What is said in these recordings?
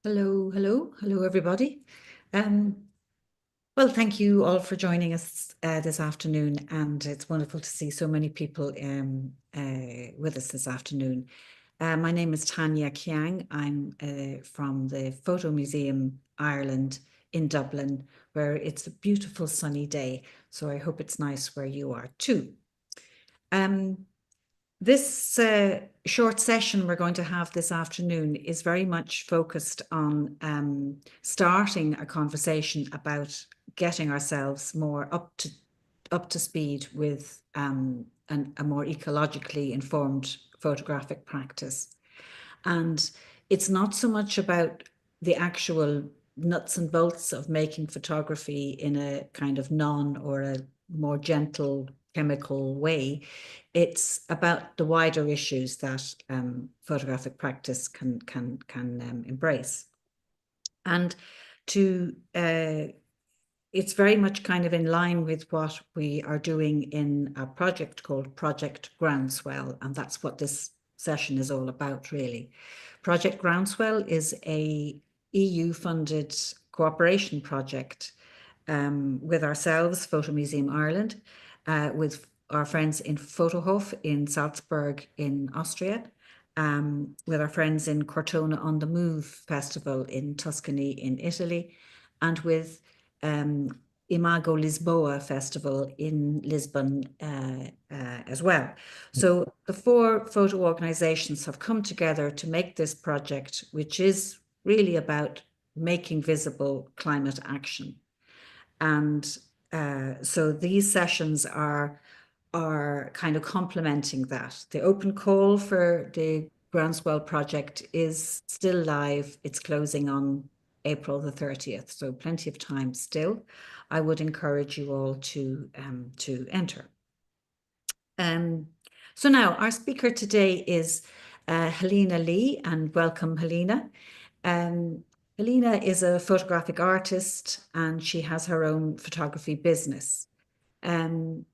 Hello, everybody. Um, well, thank you all for joining us this afternoon, and it's wonderful to see so many people with us this afternoon. My name is Tanya Kiang. I'm from the Photo Museum Ireland in Dublin, where it's a beautiful sunny day. So I hope it's nice where you are too. This short session we're going to have this afternoon is very much focused on starting a conversation about getting ourselves more up to speed with a more ecologically informed photographic practice. And it's not so much about the actual nuts and bolts of making photography in a kind of non or a more gentle chemical way. It's about the wider issues that photographic practice can embrace. And to it's very much kind of in line with what we are doing in a project called Project Groundswell, and that's what this session is all about, really. Project Groundswell is a EU-funded cooperation project with ourselves, Photo Museum Ireland, with our friends in Fotohof in Salzburg in Austria, with our friends in Cortona on the Move Festival in Tuscany in Italy, and with Imago Lisboa Festival in Lisbon as well. So the four photo organizations have come together to make this project, which is really about making visible climate action. And so these sessions are kind of complementing that. The open call for the Groundswell project is still live. It's closing on April the 30th, so plenty of time still. I would encourage you all to enter. So now our speaker today is Helena Lee, and welcome, Helena. Helena is a photographic artist, and she has her own photography business. And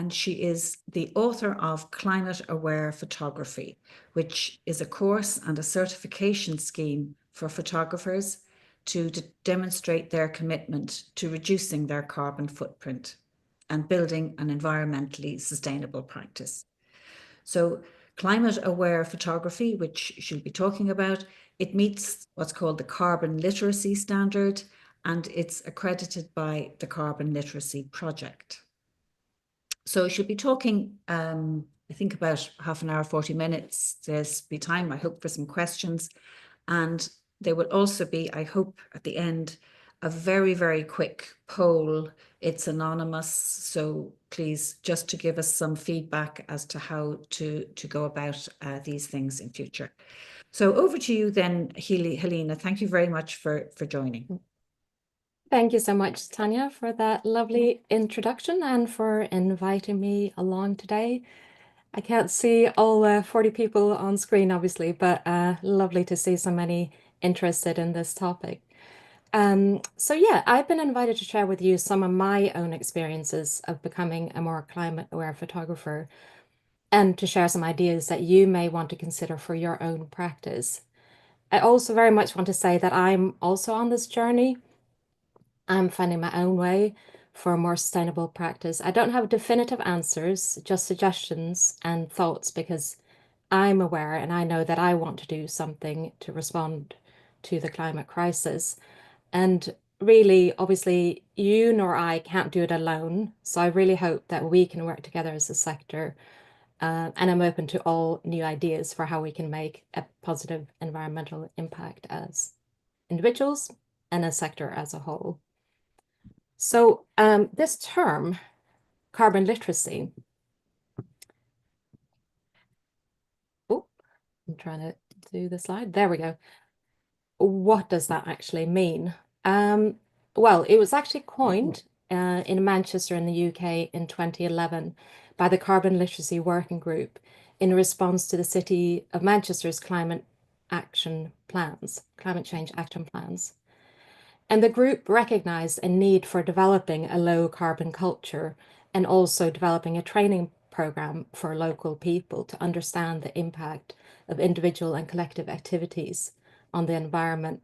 she is the author of Climate Aware Photography, which is a course and a certification scheme for photographers to demonstrate their commitment to reducing their carbon footprint and building an environmentally sustainable practice. So climate aware photography, which she'll be talking about, it meets what's called the carbon literacy standard, and it's accredited by the Carbon Literacy Project. So she'll be talking, I think about half an hour, 40 minutes. There's be time, I hope, for some questions. And there will also be, I hope, at the end, a very, very quick poll. It's anonymous, so please just to give us some feedback as to how to go about these things in future. So over to you then, Helena. Thank you very much for joining. Thank you so much, Tanya, for that lovely introduction and for inviting me along today. I can't see all 40 people on screen, obviously, but lovely to see so many interested in this topic. So yeah, I've been invited to share with you some of my own experiences of becoming a more climate-aware photographer and to share some ideas that you may want to consider for your own practice. I also very much want to say that I'm also on this journey. I'm finding my own way for a more sustainable practice. I don't have definitive answers, just suggestions and thoughts because I'm aware and I know that I want to do something to respond to the climate crisis. And really, obviously, you nor I can't do it alone. So I really hope that we can work together as a sector. And I'm open to all new ideas for how we can make a positive environmental impact as individuals and a sector as a whole. So this term, carbon literacy, oh, I'm trying to do the slide. There we go. What does that actually mean? Well, it was actually coined in Manchester in the UK in 2011 by the Carbon Literacy Working Group in response to the City of Manchester's climate change action plans. And the group recognized a need for developing a low carbon culture and also developing a training program for local people to understand the impact of individual and collective activities on the environment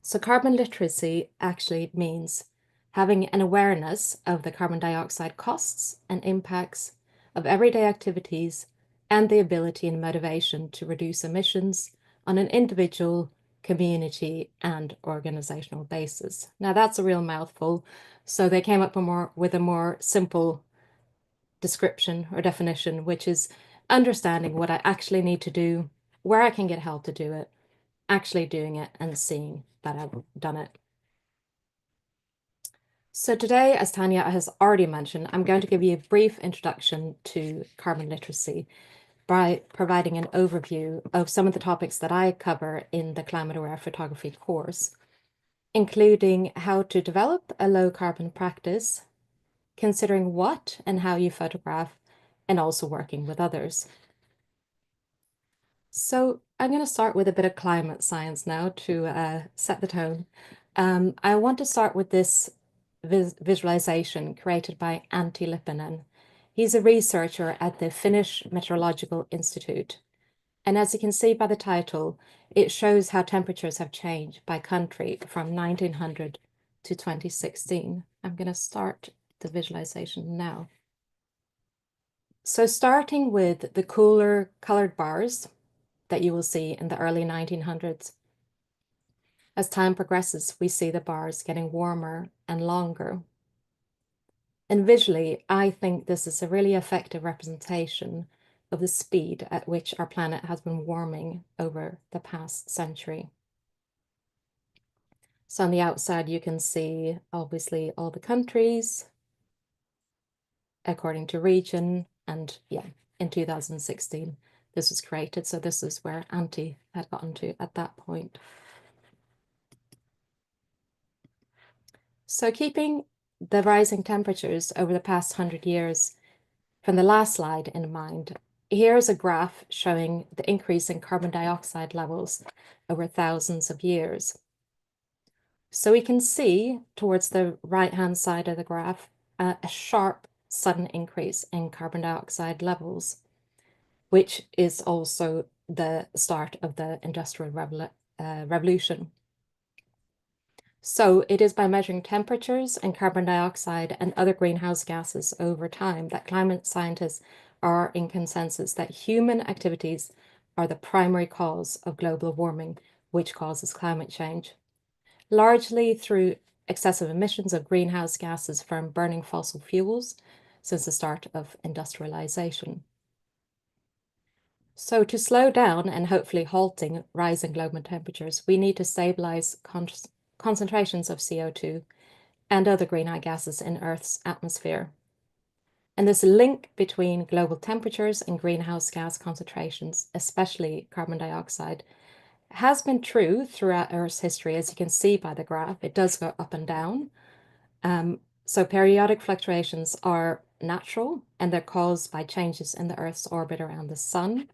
So carbon literacy actually means having an awareness of the carbon dioxide costs and impacts of everyday activities and the ability and motivation to reduce emissions on an individual, community, and organizational basis. Now that's a real mouthful, so they came up with a more simple description or definition, which is understanding what I actually need to do, where I can get help to do it, actually doing it, and seeing that I've done it. So today, as Tanya has already mentioned, I'm going to give you a brief introduction to carbon literacy by providing an overview of some of the topics that I cover in the Climate Aware Photography course, including how to develop a low carbon practice, considering what and how you photograph, and also working with others. So I'm going to start with a bit of climate science now to set the tone. I want to start with this visualization created by Antti Lipponen. He's a researcher at the Finnish Meteorological Institute. And as you can see by the title, it shows how temperatures have changed by country from 1900 to 2016. I'm going to start the visualization now. So starting with the cooler colored bars that you will see in the early 1900s. As time progresses, we see the bars getting warmer and longer. And visually, I think this is a really effective representation of the speed at which our planet has been warming over the past century. So on the outside, you can see obviously all the countries according to region. And yeah, in 2016, this was created. So this is where Antti had gotten to at that point. So keeping the rising temperatures over the past 100 years from the last slide in mind, here's a graph showing the increase in carbon dioxide levels over thousands of years. So we can see towards the right-hand side of the graph a sharp, sudden increase in carbon dioxide levels, which is also the start of the Industrial Revolution. So it is by measuring temperatures and carbon dioxide and other greenhouse gases over time that climate scientists are in consensus that human activities are the primary cause of global warming, which causes climate change, largely through excessive emissions of greenhouse gases from burning fossil fuels since the start of industrialization. So to slow down and hopefully halting rising global temperatures, we need to stabilize concentrations of CO2 and other greenhouse gases in Earth's atmosphere. And this link between global temperatures and greenhouse gas concentrations, especially carbon dioxide, has been true throughout Earth's history. As you can see by the graph, it does go up and down. So periodic fluctuations are natural and they're caused by changes in the Earth's orbit around the sun.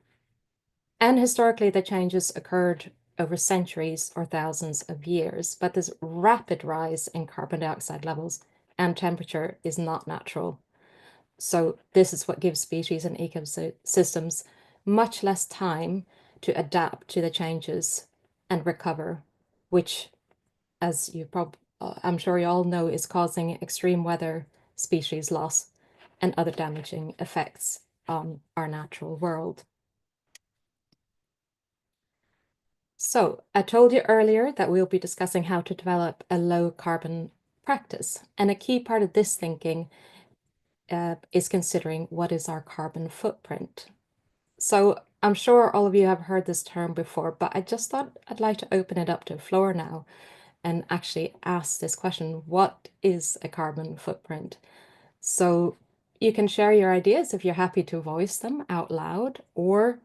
And historically, the changes occurred over centuries or thousands of years, but this rapid rise in carbon dioxide levels and temperature is not natural. So this is what gives species and ecosystems much less time to adapt to the changes and recover, which, as I'm sure you all know, is causing extreme weather, species loss, and other damaging effects on our natural world. So I told you earlier that we'll be discussing how to develop a low carbon practice. And a key part of this thinking is considering what is our carbon footprint. So I'm sure all of you have heard this term before, but I just thought I'd like to open it up to the floor now and actually ask this question: what is a carbon footprint? So you can share your ideas if you're happy to voice them out loud, or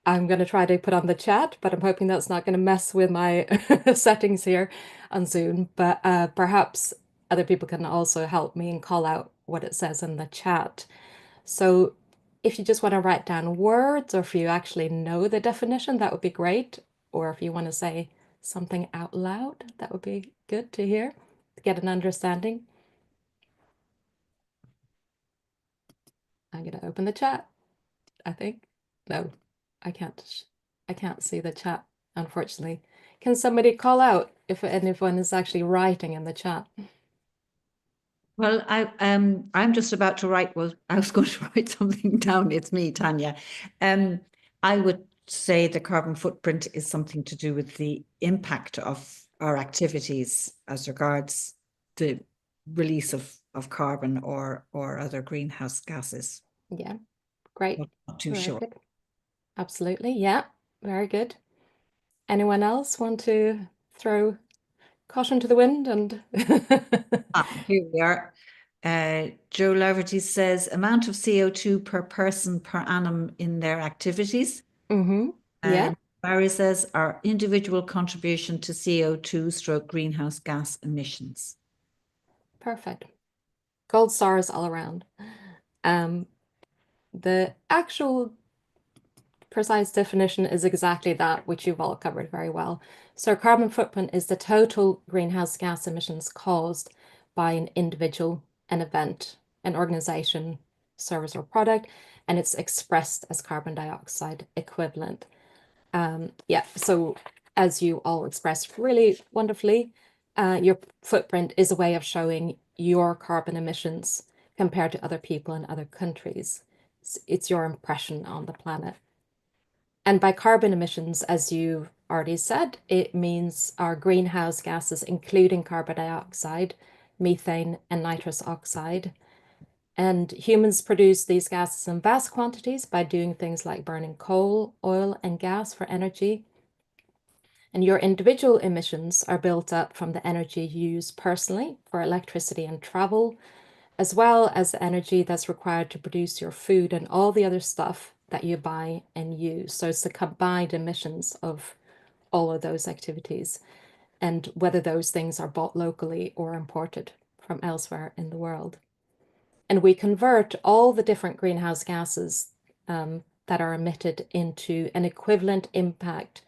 I'm going to try to put on the chat, but I'm hoping that's not going to mess with my settings here on Zoom. But perhaps other people can also help me and call out what it says in the chat. So if you just want to write down words, or if you actually know the definition, that would be great. Or if you want to say something out loud, that would be good to hear, to get an understanding. I'm going to open the chat, I think. No, I can't see the chat unfortunately. Can somebody call out if anyone is actually writing in the chat? Well, I'm just about to write. Well, I was going to write something down. It's me, Tanya. I would say the carbon footprint is something to do with the impact of our activities as regards the release of carbon or other greenhouse gases. Yeah, great. Not too Very sure. good. Absolutely. Yeah, very good. Anyone else want to throw caution to the wind? And Here we are. Joe Laverty says amount of CO2 per person per annum in their activities. Yeah, Barry says our individual contribution to CO2 stroke greenhouse gas emissions. perfect. Gold stars all around. The actual precise definition is exactly that, which you've all covered very well. So carbon footprint is the total greenhouse gas emissions caused by an individual, an event, an organization, service or product, and it's expressed as carbon dioxide equivalent. Yeah, so as you all expressed really wonderfully, your footprint is a way of showing your carbon emissions compared to other people in other countries. It's your impression on the planet. And by carbon emissions, as you already said, it means our greenhouse gases, including carbon dioxide, methane, and nitrous oxide. And humans produce these gases in vast quantities by doing things like burning coal, oil, and gas for energy. And your individual emissions are built up from the energy you use personally for electricity and travel, as well as the energy that's required to produce your food and all the other stuff that you buy and use. So it's the combined emissions of all of those activities and whether those things are bought locally or imported from elsewhere in the world. And we convert all the different greenhouse gases that are emitted into an equivalent impact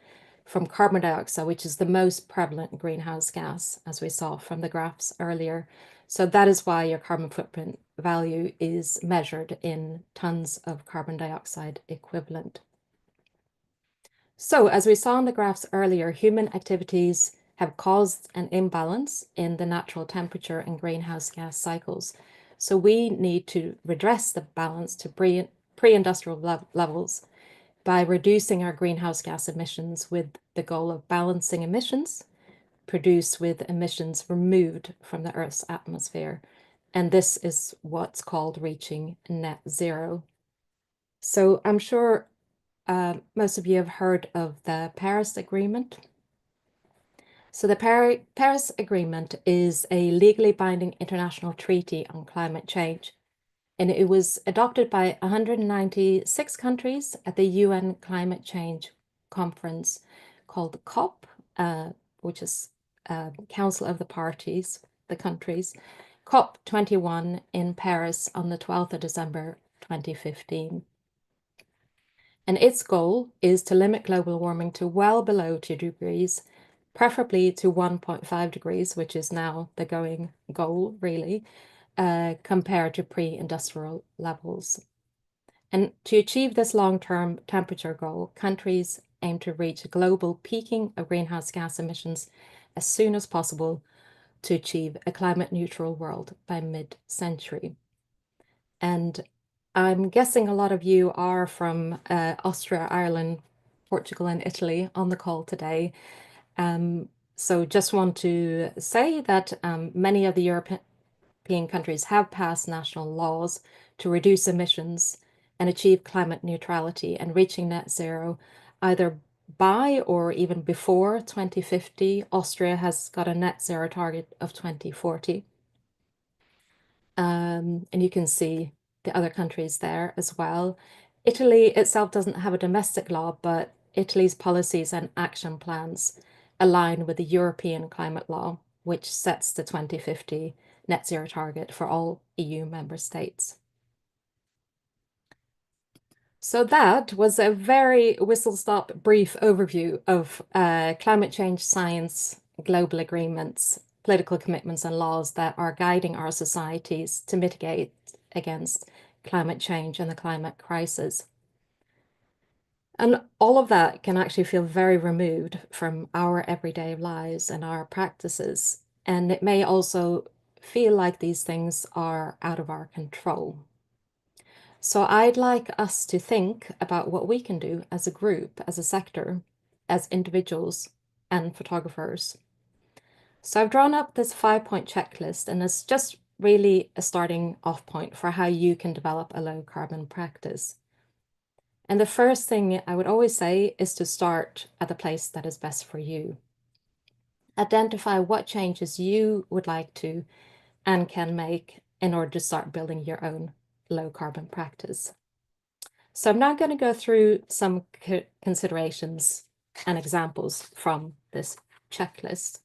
from carbon dioxide, which is the most prevalent greenhouse gas, as we saw from the graphs earlier. So that is why your carbon footprint value is measured in tons of carbon dioxide equivalent. So as we saw in the graphs earlier, human activities have caused an imbalance in the natural temperature and greenhouse gas cycles. So we need to redress the balance to pre-industrial levels by reducing our greenhouse gas emissions with the goal of balancing emissions produced with emissions removed from the Earth's atmosphere. And this is what's called reaching net zero. So I'm sure most of you have heard of the Paris Agreement. So the Paris Agreement is a legally binding international treaty on climate change, and it was adopted by 196 countries at the UN Climate Change Conference called COP, which is Council of the Parties, the countries, COP 21 in Paris on the 12th of December 2015. And its goal is to limit global warming to well below 2 degrees, preferably to 1.5 degrees, which is now the going goal, really, compared to pre-industrial levels. And to achieve this long-term temperature goal, countries aim to reach a global peaking of greenhouse gas emissions as soon as possible to achieve a climate neutral world by mid-century. And I'm guessing a lot of you are from Austria, Ireland, Portugal, and Italy on the call today. So just want to say that many of the European countries have passed national laws to reduce emissions and achieve climate neutrality and reaching net zero either by or even before 2050. Austria has got a net zero target of 2040. And you can see the other countries there as well. Italy itself doesn't have a domestic law, but Italy's policies and action plans align with the European climate law, which sets the 2050 net zero target for all EU member states. So that was a very whistle-stop brief overview of climate change science, global agreements, political commitments and laws that are guiding our societies to mitigate against climate change and the climate crisis. And all of that can actually feel very removed from our everyday lives and our practices. And it may also feel like these things are out of our control. So I'd like us to think about what we can do as a group, as a sector, as individuals and photographers. So I've drawn up this 5-point checklist, and it's just really a starting off point for how you can develop a low carbon practice. And the first thing I would always say is to start at the place that is best for you. Identify what changes you would like to and can make in order to start building your own low carbon practice. So I'm now going to go through some considerations and examples from this checklist.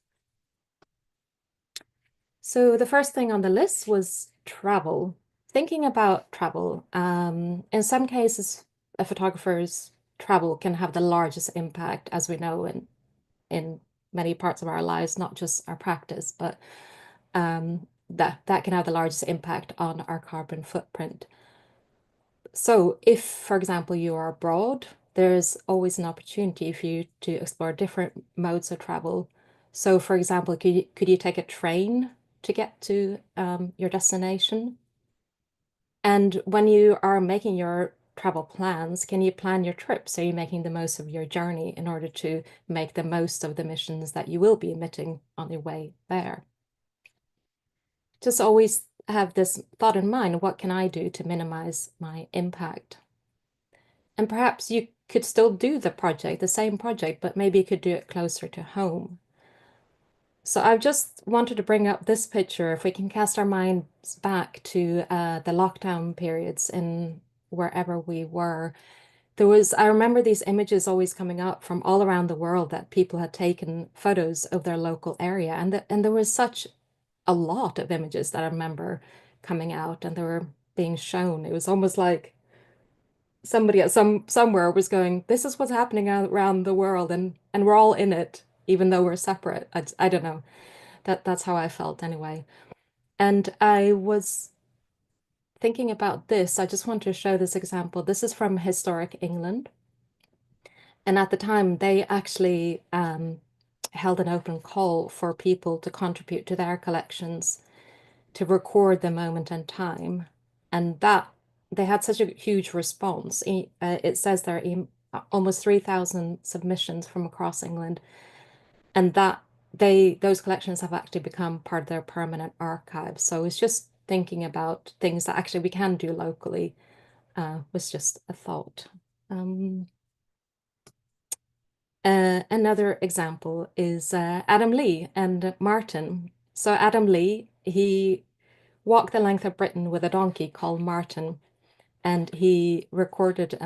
So the first thing on the list was travel. Thinking about travel, in some cases, a photographer's travel can have the largest impact, as we know, in many parts of our lives, not just our practice, but that can have the largest impact on our carbon footprint. So if, for example, you are abroad, there's always an opportunity for you to explore different modes of travel. So, for example, could you take a train to get to your destination? And when you are making your travel plans, can you plan your trip so you're making the most of your journey in order to make the most of the emissions that you will be emitting on your way there? Just always have this thought in mind, what can I do to minimize my impact? And perhaps you could still do the project, the same project, but maybe you could do it closer to home. So I've just wanted to bring up this picture, if we can cast our minds back to the lockdown periods in wherever we were. I remember these images always coming up from all around the world that people had taken photos of their local area. And there was such a lot of images that I remember coming out and they were being shown. It was almost like somebody at somewhere was going, this is what's happening around the world, and we're all in it, even though we're separate. I don't know. That's how I felt anyway. And I was thinking about this. I just want to show this example. This is from historic England. And at the time, they actually held an open call for people to contribute to their collections to record the moment in time. And that they had such a huge response. It says there are almost 3,000 submissions from across England, and that those collections have actually become part of their permanent archive. So it's just thinking about things that actually we can do locally was just a thought. Another example is Adam Lee and Martin. So Adam Lee, he walked the length of Britain with a donkey called Martin, and he recorded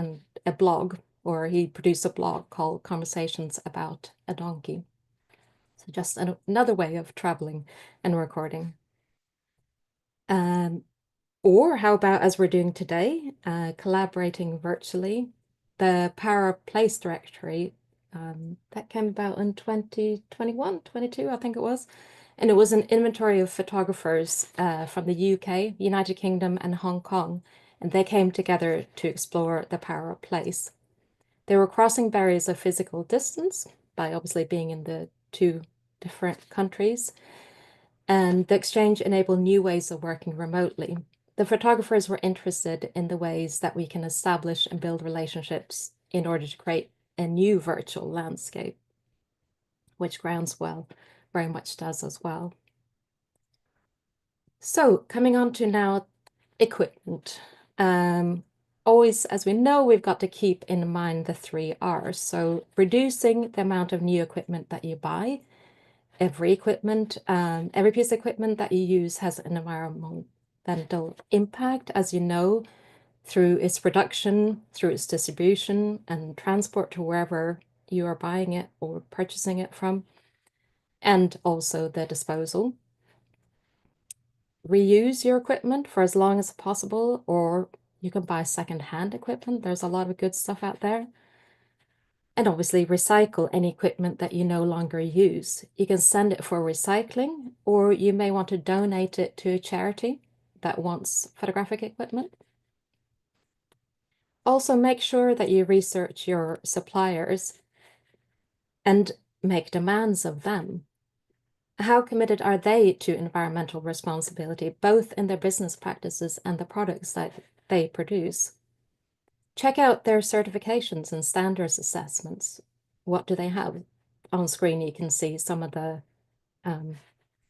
a blog, or he produced a blog called Conversations About a Donkey. So just another way of traveling and recording. Or how about, as we're doing today, collaborating virtually? The Power of Place directory that came about in 2021, 22, I think it was. And it was an inventory of photographers from the UK, United Kingdom, and Hong Kong. And they came together to explore the power of place. They were crossing barriers of physical distance by obviously being in the two different countries. And the exchange enabled new ways of working remotely. The photographers were interested in the ways that we can establish and build relationships in order to create a new virtual landscape, which Groundswell very much does as well. So coming on to now equipment. Always, as we know, we've got to keep in mind the 3 R's. So reducing the amount of new equipment that you buy. Every piece of equipment that you use has an environmental impact, as you know, through its production, through its distribution and transport to wherever you are buying it or purchasing it from, and also the disposal. Reuse your equipment for as long as possible, or you can buy second-hand equipment. There's a lot of good stuff out there. And obviously recycle any equipment that you no longer use. You can send it for recycling, or you may want to donate it to a charity that wants photographic equipment. Also, make sure that you research your suppliers and make demands of them. How committed are they to environmental responsibility, both in their business practices and the products that they produce? Check out their certifications and standards assessments. What do they have? On screen, you can see some of the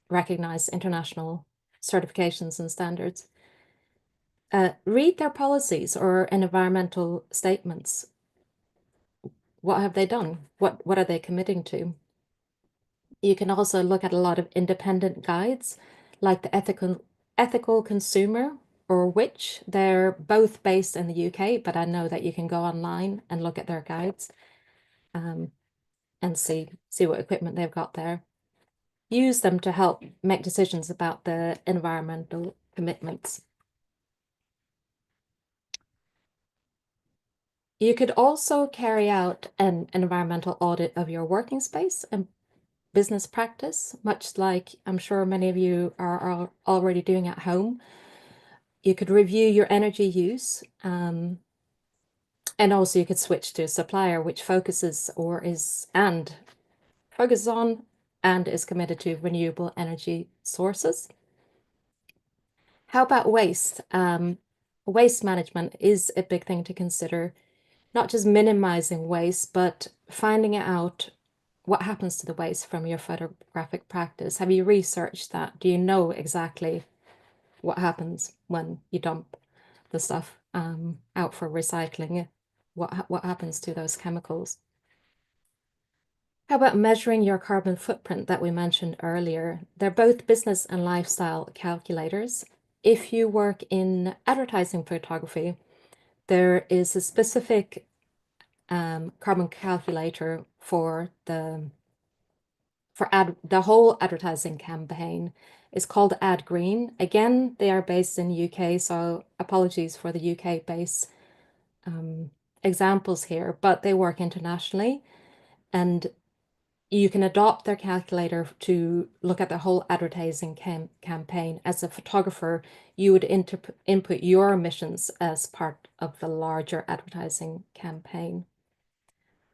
recognized international certifications and standards. Read their policies or environmental statements. What have they done? What are they committing to? You can also look at a lot of independent guides, like the Ethical Consumer or Which. They're both based in the UK, but I know that you can go online and look at their guides and see what equipment they've got there. Use them to help make decisions about the environmental commitments. You could also carry out an environmental audit of your working space and business practice, much like I'm sure many of you are already doing at home. You could review your energy use, and also you could switch to a supplier which focuses on and is committed to renewable energy sources. How about waste? Waste management is a big thing to consider, not just minimizing waste, but finding out what happens to the waste from your photographic practice. Have you researched that? Do you know exactly what happens when you dump the stuff out for recycling? What happens to those chemicals? How about measuring your carbon footprint that we mentioned earlier? They're both business and lifestyle calculators. If you work in advertising photography, there is a specific carbon calculator for the whole advertising campaign. It's called Ad Green. Again, they are based in UK, so apologies for the UK based examples here, but they work internationally, and you can adopt their calculator to look at the whole advertising campaign. As a photographer, you would input your emissions as part of the larger advertising campaign.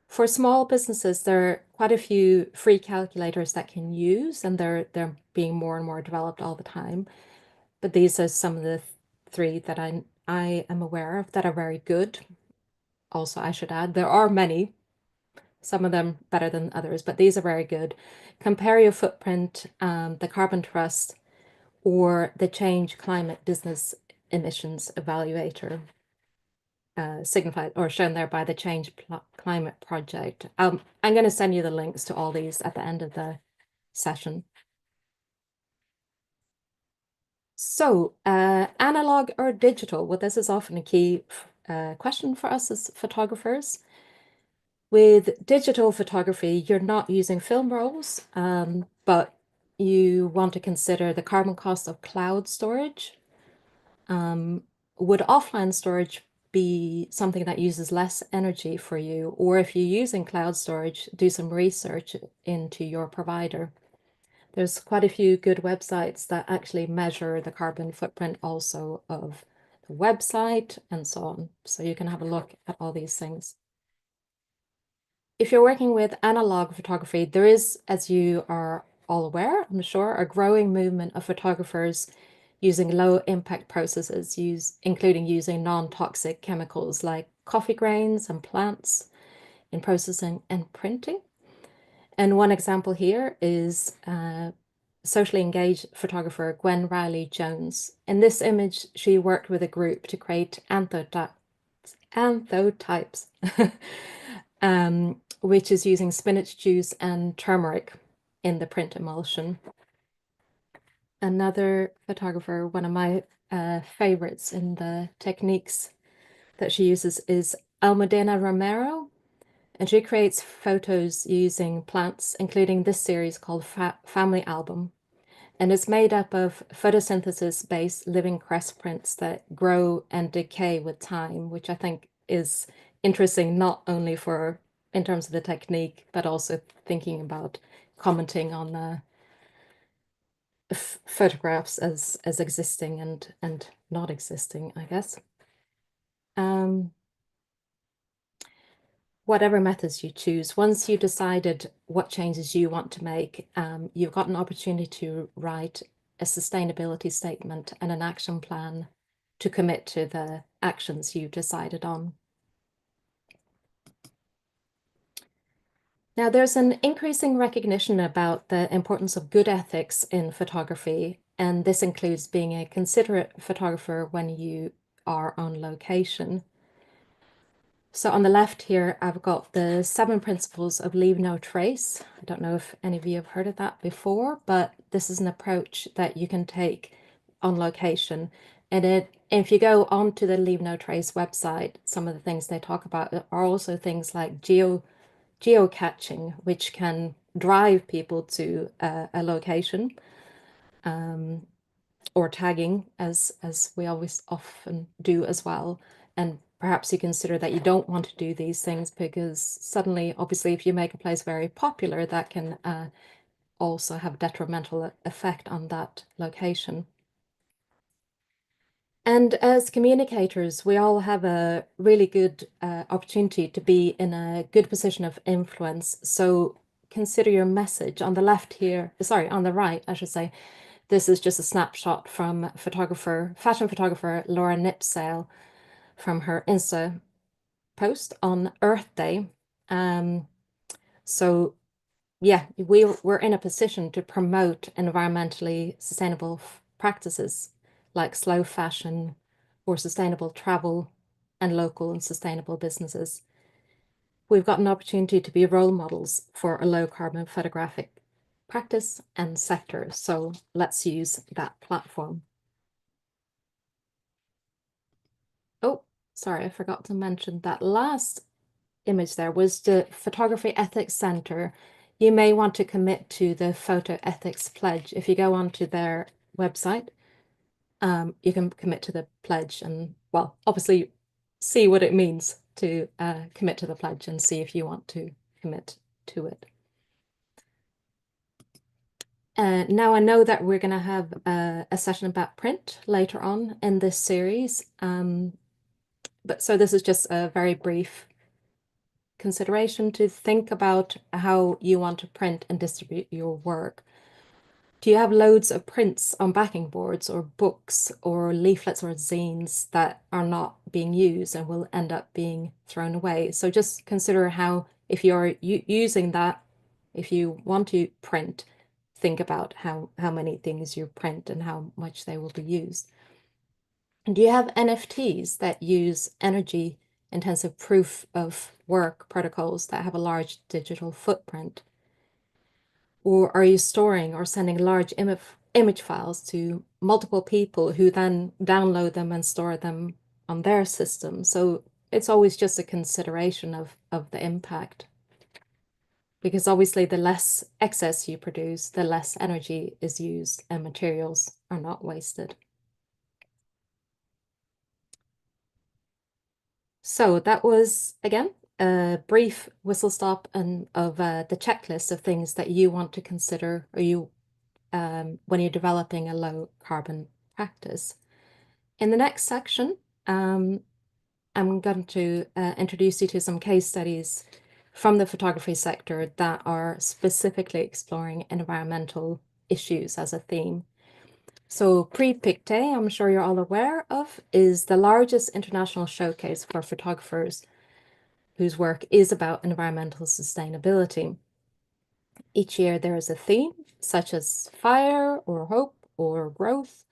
For small businesses, there are quite a few free calculators that can use, and they're being more and more developed all the time. But these are some of the three that I am aware of that are very good. Also, I should add, there are many, some of them better than others, but these are very good. Compare your footprint, the Carbon Trust, or the Change Climate Business Emissions Evaluator, signified or shown there by the Change Climate Project. I'm going to send you the links to all these at the end of the session. So, analog or digital? Well, this is often a key question for us as photographers. With digital photography, you're not using film rolls, but you want to consider the carbon cost of cloud storage. Would offline storage be something that uses less energy for you? Or if you're using cloud storage, do some research into your provider. There's quite a few good websites that actually measure the carbon footprint also of the website and so on. So you can have a look at all these things. If you're working with analog photography, there is, as you are all aware, I'm sure, a growing movement of photographers using low impact processes, including using non-toxic chemicals like coffee grains and plants in processing and printing. And one example here is socially engaged photographer Gwen Riley Jones. In this image, she worked with a group to create anthotypes, which is using spinach juice and turmeric in the print emulsion. Another photographer, one of my favorites in the techniques that she uses is Almudena Romero, and she creates photos using plants, including this series called Family Album. And it's made up of photosynthesis-based living crest prints that grow and decay with time, which I think is interesting, not only in terms of the technique, but also thinking about commenting on the photographs as existing and not existing, I guess. whatever methods you choose, once you decided what changes you want to make, you've got an opportunity to write a sustainability statement and an action plan to commit to the actions you decided on. Now, there's an increasing recognition about the importance of good ethics in photography, and this includes being a considerate photographer when you are on location. So on the left here, I've got the 7 principles of leave no trace. I don't know if any of you have heard of that before, but this is an approach that you can take on location. And if you go onto the Leave No Trace website, some of the things they talk about are also things like geocaching, which can drive people to a location, or tagging, as we always often do as well. And perhaps you consider that you don't want to do these things because suddenly, obviously, if you make a place very popular, that can also have detrimental effect on that location. And as communicators, we all have a really good opportunity to be in a good position of influence. So consider your message. On the left here, sorry, on the right, I should say, this is just a snapshot from fashion photographer Laura Nipsale from her Insta post on Earth Day. So yeah, we're in a position to promote environmentally sustainable practices like slow fashion or sustainable travel and local and sustainable businesses. We've got an opportunity to be role models for a low carbon photographic practice and sector. So let's use that platform. Oh, sorry, I forgot to mention that last image there was the Photography Ethics Center. You may want to commit to the Photo Ethics Pledge. If you go onto their website, you can commit to the pledge and, well, obviously see what it means to commit to the pledge and see if you want to commit to it. Now I know that we're going to have a session about print later on in this series, but so this is just a very brief consideration to think about how you want to print and distribute your work. Do you have loads of prints on backing boards or books or leaflets or zines that are not being used and will end up being thrown away? So just consider how, if you're using that, if you want to print, think about how many things you print and how much they will be used. And do you have NFTs that use energy intensive proof of work protocols that have a large digital footprint? Or are you storing or sending large image files to multiple people who then download them and store them on their system? So it's always just a consideration of the impact. Because obviously the less excess you produce, the less energy is used and materials are not wasted. So that was, again, a brief whistle stop and of the checklist of things that you want to consider or when you're developing a low carbon practice. In the next section, I'm going to introduce you to some case studies from the photography sector that are specifically exploring environmental issues as a theme. So Pre-Pictet, I'm sure you're all aware of, is the largest international showcase for photographers whose work is about environmental sustainability. Each year there is a theme, such as fire or hope or growth.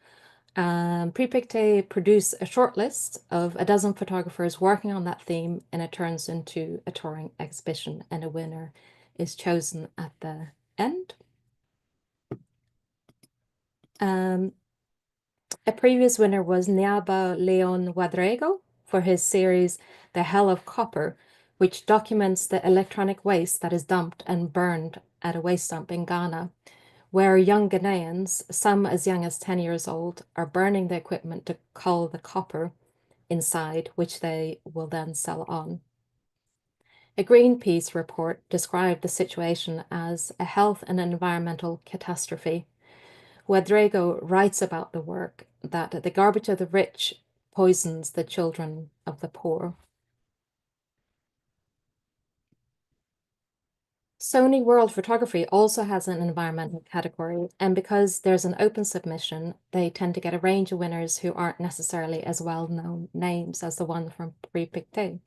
Pre-Pictet produce a short list of a dozen photographers working on that theme, and it turns into a touring exhibition, and a winner is chosen at the end. A previous winner was Niaba Leon Wadrego for his series The Hell of Copper, which documents the electronic waste that is dumped and burned at a waste dump in Ghana, where young Ghanaians, some as young as 10 years old, are burning the equipment to cull the copper inside, which they will then sell on. A Greenpeace report described the situation as a health and environmental catastrophe. Wadrego writes about the work that the garbage of the rich poisons the children of the poor. Sony World Photography also has an environmental category, and because there's an open submission, they tend to get a range of winners who aren't necessarily as well-known names as the one from Pre-Pictet.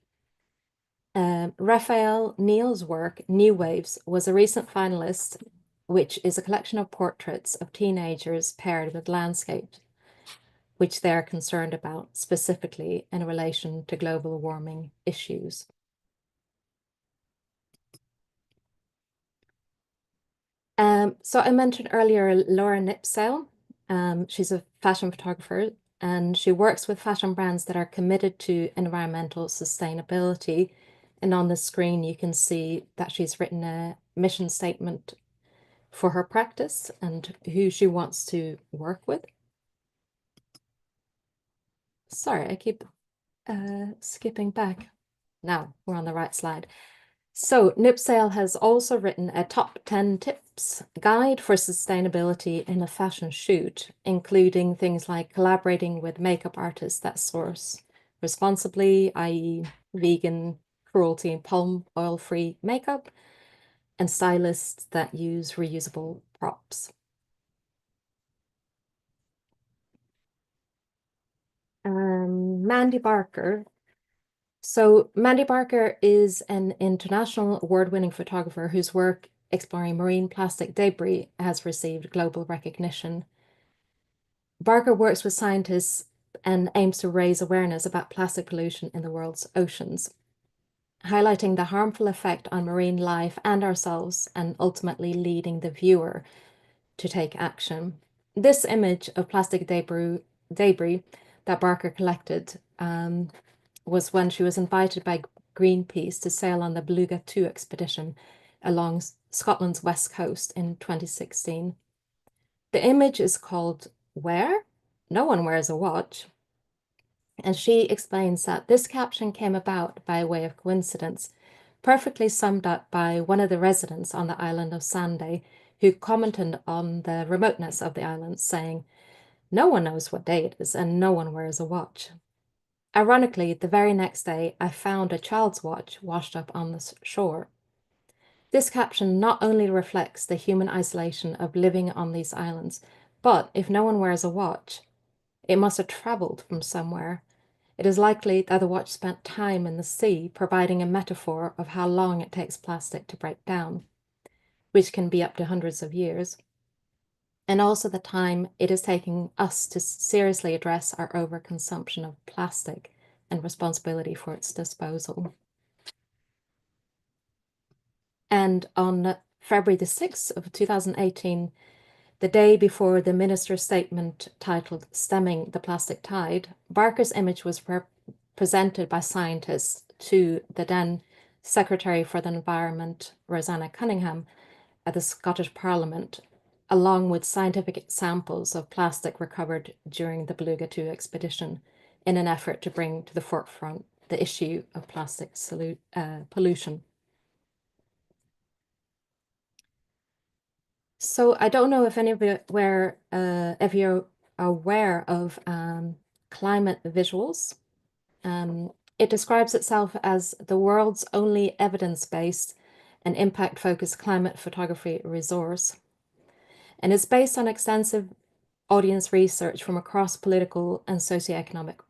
Raphael Neal's work, New Waves, was a recent finalist, which is a collection of portraits of teenagers paired with landscapes, which they're concerned about specifically in relation to global warming issues. So I mentioned earlier Laura Nipsell. She's a fashion photographer, and she works with fashion brands that are committed to environmental sustainability. And on the screen, you can see that she's written a mission statement for her practice and who she wants to work with. Sorry, I keep skipping back. Now we're on the right slide. So Nipsell has also written a top 10 tips guide for sustainability in a fashion shoot, including things like collaborating with makeup artists that source responsibly, i.e. vegan, cruelty and palm oil-free makeup, and stylists that use reusable props. Mandy Barker. So Mandy Barker is an international award-winning photographer whose work exploring marine plastic debris has received global recognition. Barker works with scientists and aims to raise awareness about plastic pollution in the world's oceans, highlighting the harmful effect on marine life and ourselves, and ultimately leading the viewer to take action. This image of plastic debris that Barker collected was when she was invited by Greenpeace to sail on the Beluga 2 expedition along Scotland's west coast in 2016. The image is called Wear? No One Wears a Watch. And she explains that this caption came about by way of coincidence, perfectly summed up by one of the residents on the island of Sanday, who commented on the remoteness of the island, saying, "No one knows what day it is, and no one wears a watch." Ironically, the very next day, I found a child's watch washed up on the shore. This caption not only reflects the human isolation of living on these islands, but if no one wears a watch, it must have traveled from somewhere. It is likely that the watch spent time in the sea, providing a metaphor of how long it takes plastic to break down, which can be up to hundreds of years, and also the time it is taking us to seriously address our overconsumption of plastic and responsibility for its disposal. And on February the 6th of 2018, the day before the minister's statement titled "Stemming the Plastic Tide," Barker's image was presented by scientists to the then Secretary for the Environment, Rosanna Cunningham, at the Scottish Parliament, along with scientific examples of plastic recovered during the Beluga 2 expedition, in an effort to bring to the forefront the issue of plastic pollution. So I don't know if any of you if you're aware of climate visuals. It describes itself as the world's only evidence-based and impact-focused climate photography resource. And it's based on extensive audience research from across political and socioeconomic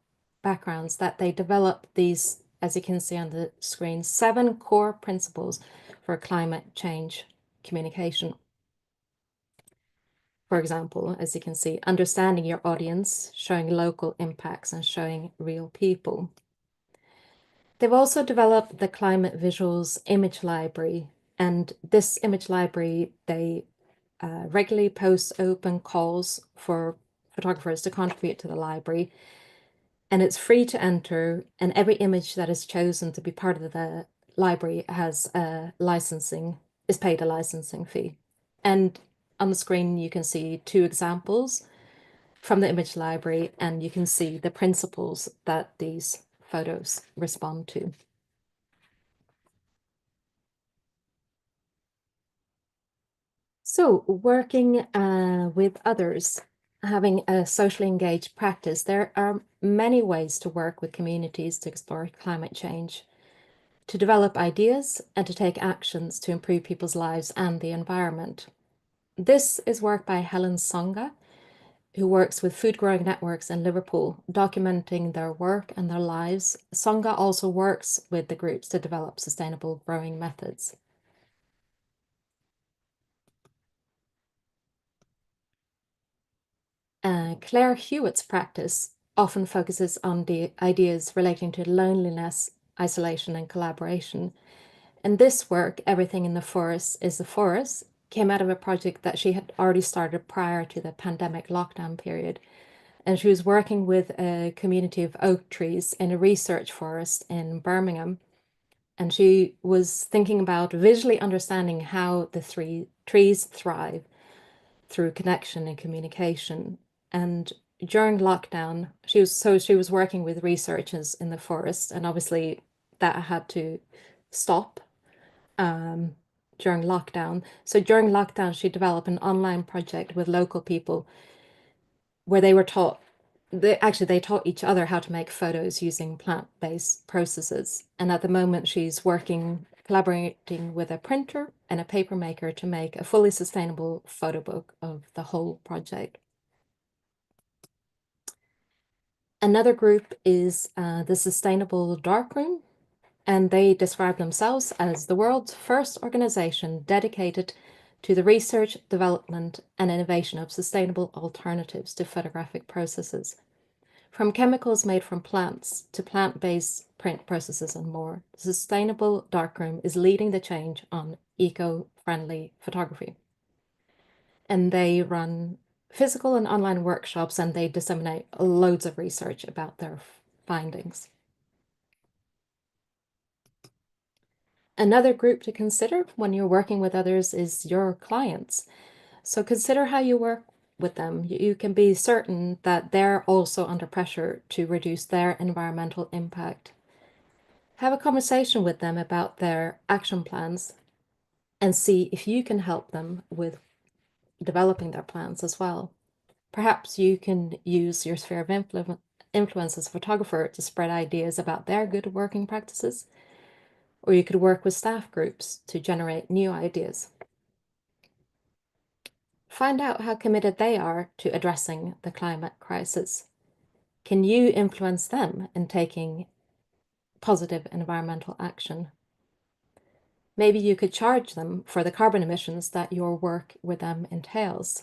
backgrounds that they develop these, as you can see on the screen, 7 core principles for climate change communication. For example, as you can see, understanding your audience, showing local impacts, and showing real people. They've also developed the Climate Visuals Image Library, and this image library, they regularly post open calls for photographers to contribute to the library, and it's free to enter, and every image that is chosen to be part of the library is paid a licensing fee. And on the screen, you can see 2 examples from the image library, and you can see the principles that these photos respond to. So working with others, having a socially engaged practice, there are many ways to work with communities to explore climate change. to develop ideas and to take actions to improve people's lives and the environment. This is work by Helen Songa, who works with food growing networks in Liverpool, documenting their work and their lives. Songa also works with the groups to develop sustainable growing methods. Claire Hewitt's practice often focuses on the ideas relating to loneliness, isolation, and collaboration. And this work, Everything in the Forest is the Forest, came out of a project that she had already started prior to the pandemic lockdown period. And she was working with a community of oak trees in a research forest in Birmingham. And she was thinking about visually understanding how the trees thrive through connection and communication. And during lockdown, she was working with researchers in the forest, and obviously that had to stop during lockdown. So during lockdown, she developed an online project with local people where they were taught, they taught each other how to make photos using plant-based processes. And at the moment, she's collaborating with a printer and a paper maker to make a fully sustainable photo book of the whole project. Another group is the Sustainable Darkroom, and they describe themselves as the world's first organization dedicated to the research, development, and innovation of sustainable alternatives to photographic processes. From chemicals made from plants to plant-based print processes and more, the Sustainable Darkroom is leading the change on eco-friendly photography. And they run physical and online workshops, and they disseminate loads of research about their findings. Another group to consider when you're working with others is your clients. So consider how you work with them. You can be certain that they're also under pressure to reduce their environmental impact. Have a conversation with them about their action plans and see if you can help them with developing their plans as well. Perhaps you can use your sphere of influence as a photographer to spread ideas about their good working practices, or you could work with staff groups to generate new ideas. Find out how committed they are to addressing the climate crisis. Can you influence them in taking positive environmental action? Maybe you could charge them for the carbon emissions that your work with them entails.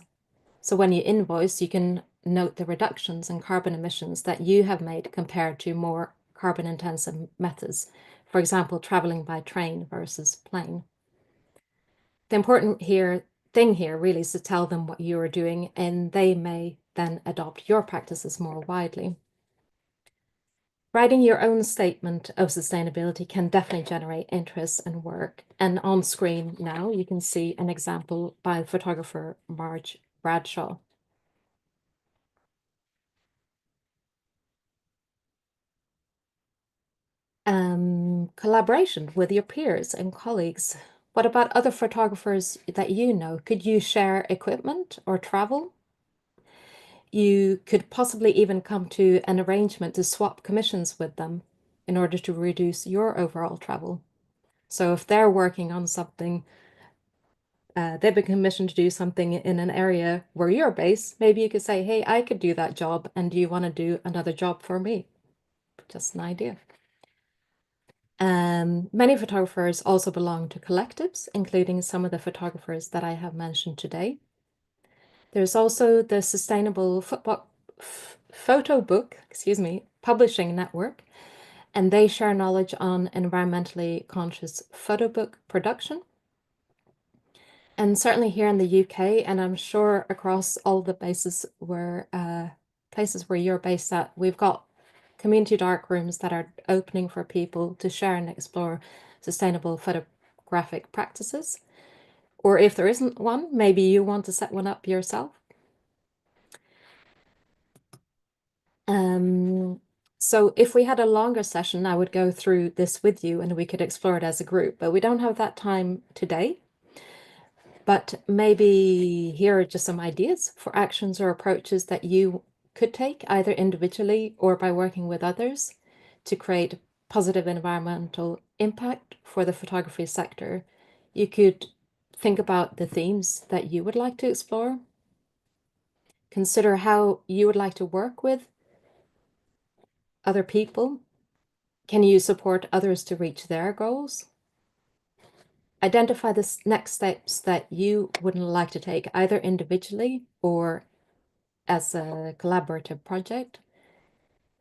So when you invoice, you can note the reductions in carbon emissions that you have made compared to more carbon intensive methods. For example, traveling by train versus plane. The important thing here really is to tell them what you are doing, and they may then adopt your practices more widely. Writing your own statement of sustainability can definitely generate interest and work. And on screen now, you can see an example by photographer Marge Bradshaw. Collaboration with your peers and colleagues. What about other photographers that you know? Could you share equipment or travel? You could possibly even come to an arrangement to swap commissions with them in order to reduce your overall travel. So if they're working on something, they've been commissioned to do something in an area where you're based, maybe you could say, hey, I could do that job, and do you want to do another job for me? Just an idea. Many photographers also belong to collectives, including some of the photographers that I have mentioned today. There's also the Sustainable Photo Book, Publishing Network, and they share knowledge on environmentally conscious photo book production. And certainly here in the UK, and I'm sure across all the places where you're based at, we've got community dark rooms that are opening for people to share and explore sustainable photographic practices. Or if there isn't one, maybe you want to set one up yourself. So if we had a longer session, I would go through this with you and we could explore it as a group, but we don't have that time today. But maybe here are just some ideas for actions or approaches that you could take either individually or by working with others to create positive environmental impact for the photography sector, you could think about the themes that you would like to explore. Consider how you would like to work with other people. Can you support others to reach their goals? Identify the next steps that you wouldn't like to take, either individually or as a collaborative project.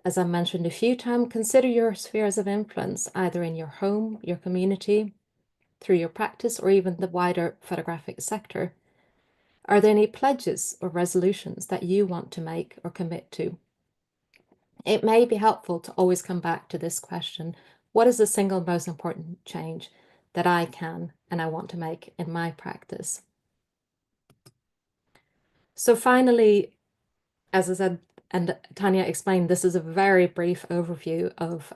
As I mentioned a few times, consider your spheres of influence, either in your home, your community, through your practice, or even the wider photographic sector. Are there any pledges or resolutions that you want to make or commit to? It may be helpful to always come back to this question: what is the single most important change that I can and I want to make in my practice? So finally, as I said, and Tanya explained, this is a very brief overview of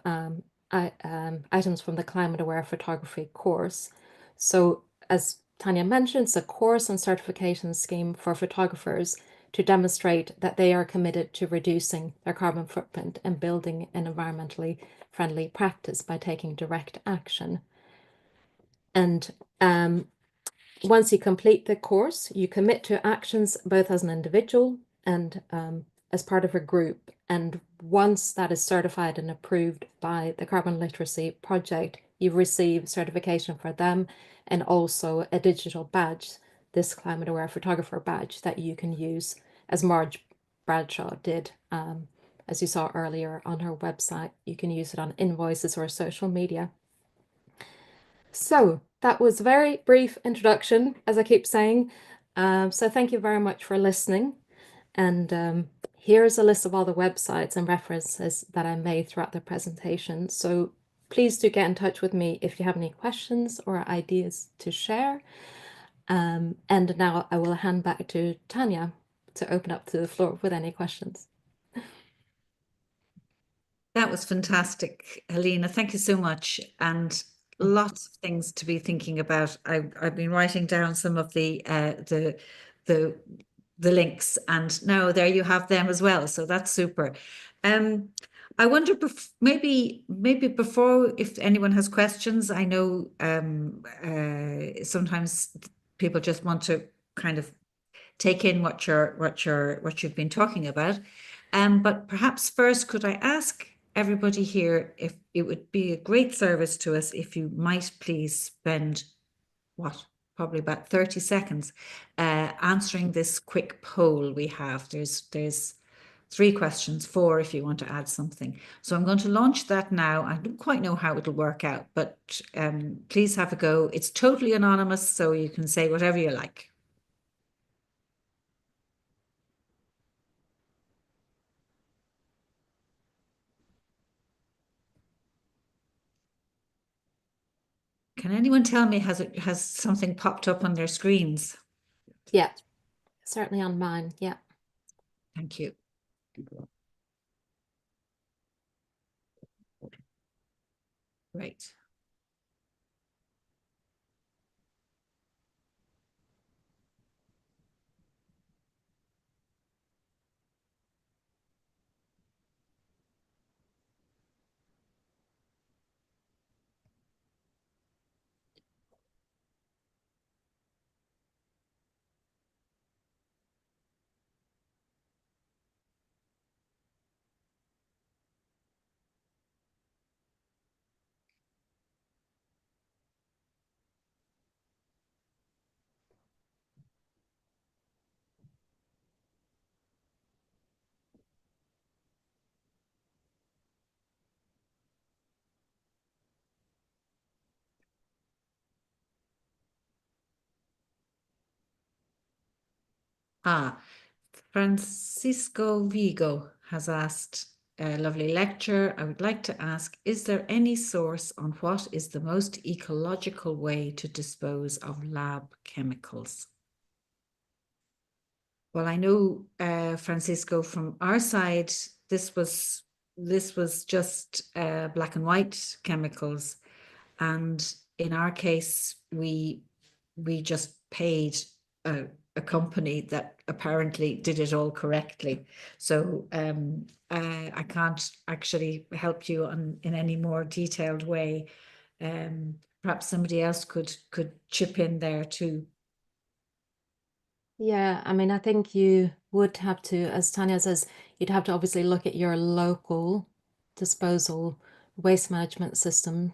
items from the Climate Aware Photography course. So as Tanya mentioned, it's a course and certification scheme for photographers to demonstrate that they are committed to reducing their carbon footprint and building an environmentally friendly practice by taking direct action. And once you complete the course, you commit to actions both as an individual and as part of a group. And once that is certified and approved by the Carbon Literacy Project, you receive certification for them and also a digital badge, this Climate Aware Photographer badge, that you can use, as Marge Bradshaw did, as you saw earlier on her website. You can use it on invoices or social media. So that was a very brief introduction, as I keep saying. So thank you very much for listening. And here's a list of all the websites and references that I made throughout the presentation. So please do get in touch with me if you have any questions or ideas to share. And now I will hand back to Tanya to open up to the floor with any questions. That was fantastic, Helena. Thank you so much. And lots of things to be thinking about. I've been writing down some of the links, and now there you have them as well. So that's super. I wonder maybe before, if anyone has questions. I know sometimes people just want to kind of take in what you've been talking about. But perhaps first, could I ask everybody here if it would be a great service to us if you might please spend probably about 30 seconds answering this quick poll we have. There's 3 questions, 4 if you want to add something. So I'm going to launch that now. I don't quite know how it'll work out, but please have a go. It's totally anonymous, so you can say whatever you like. Can anyone tell me, has something popped up on their screens? Yeah, certainly on mine. Yeah. Thank you. Right. Francisco Vigo has asked, a lovely lecture. I would like to ask, is there any source on what is the most ecological way to dispose of lab chemicals? Well, I know, Francisco, from our side, this was just black and white chemicals, and in our case, we just paid a company that apparently did it all correctly. So I can't actually help you in any more detailed way. Perhaps somebody else could chip in there too. Yeah, I mean, I think you would have to, as Tanya says, you'd have to obviously look at your local disposal waste management system.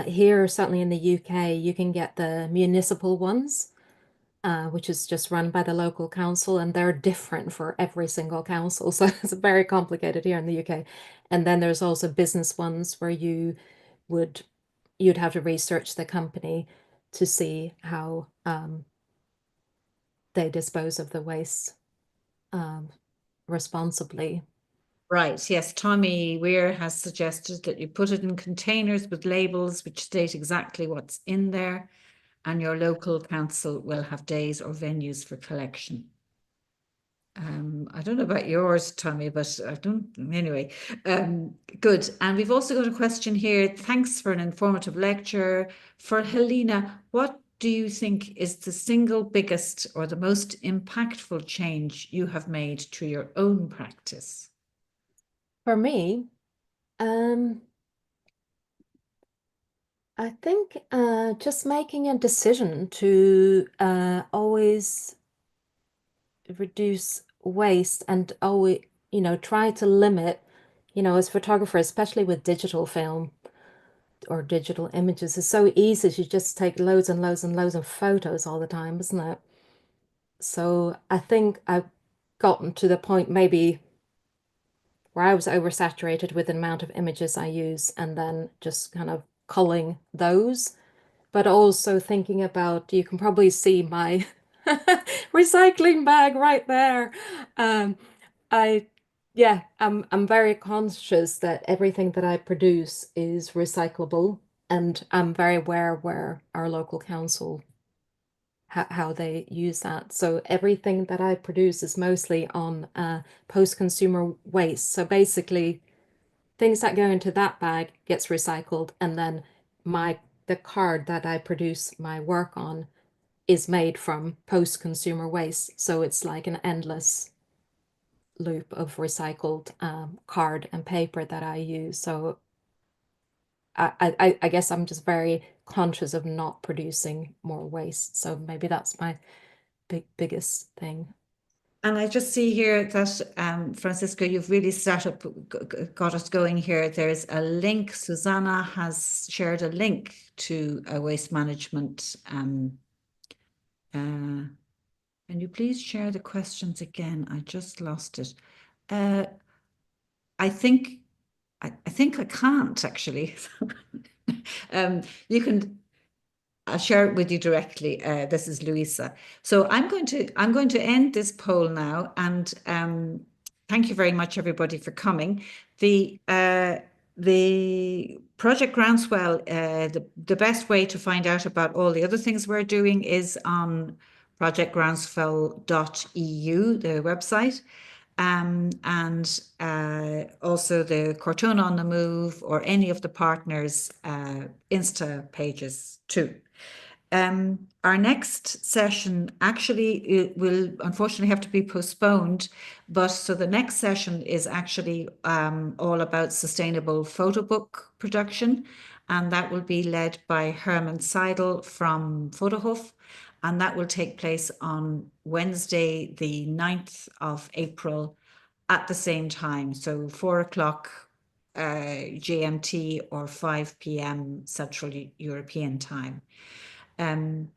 Here, certainly in the UK, you can get the municipal ones, which is just run by the local council, and they're different for every single council. So it's very complicated here in the UK. And then there's also business ones where you'd have to research the company to see how they dispose of the waste responsibly. Right, yes, Tommy Weir has suggested that you put it in containers with labels which state exactly what's in there, and your local council will have days or venues for collection. I don't know about yours, Tommy, but I don't, anyway, good. And we've also got a question here. Thanks for an informative lecture. For Helena, what do you think is the single biggest or the most impactful change you have made to your own practice? For me, I think just making a decision to always reduce waste and always, try to limit, as photographers, especially with digital film or digital images, it's so easy to just take loads and loads and loads of photos all the time, isn't it? So I think I've gotten to the point maybe where I was oversaturated with the amount of images I use and then just kind of culling those, but also thinking about, you can probably see my recycling bag right there. Um, I, yeah, I'm very conscious that everything that I produce is recyclable, and I'm very aware where our local council how they use that. So everything that I produce is mostly on post-consumer waste. So basically, things that go into that bag gets recycled, and then the card that I produce my work on is made from post-consumer waste. So it's like an endless loop of recycled card and paper that I use. So I guess I'm just very conscious of not producing more waste. So maybe that's my biggest thing. And I just see here that, Francisco, you've really got us going here. There's a link. Susanna has shared a link to a waste management. Can you please share the questions again? I just lost it. I think I can't actually. You can. I'll share it with you directly. This is Louisa. So I'm going to end this poll now, and thank you very much, everybody, for coming. The Project Groundswell, the best way to find out about all the other things we're doing is on projectgroundswell.eu, the website. And also the Cortona on the Move or any of the partners' Insta pages too. Our next session actually will unfortunately have to be postponed, but so the next session is actually all about sustainable photo book production, and that will be led by Herman Seidel from Photohof, and that will take place on Wednesday, the 9th of April at the same time, so 4 o'clock GMT or 5 p.m. Central European time. Thank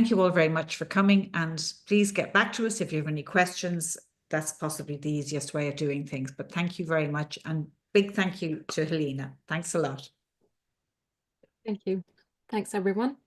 you all very much for coming, and please get back to us if you have any questions. That's possibly the easiest way of doing things, but thank you very much, and big thank you to Helena. Thanks a lot. Thank you. Thanks, everyone.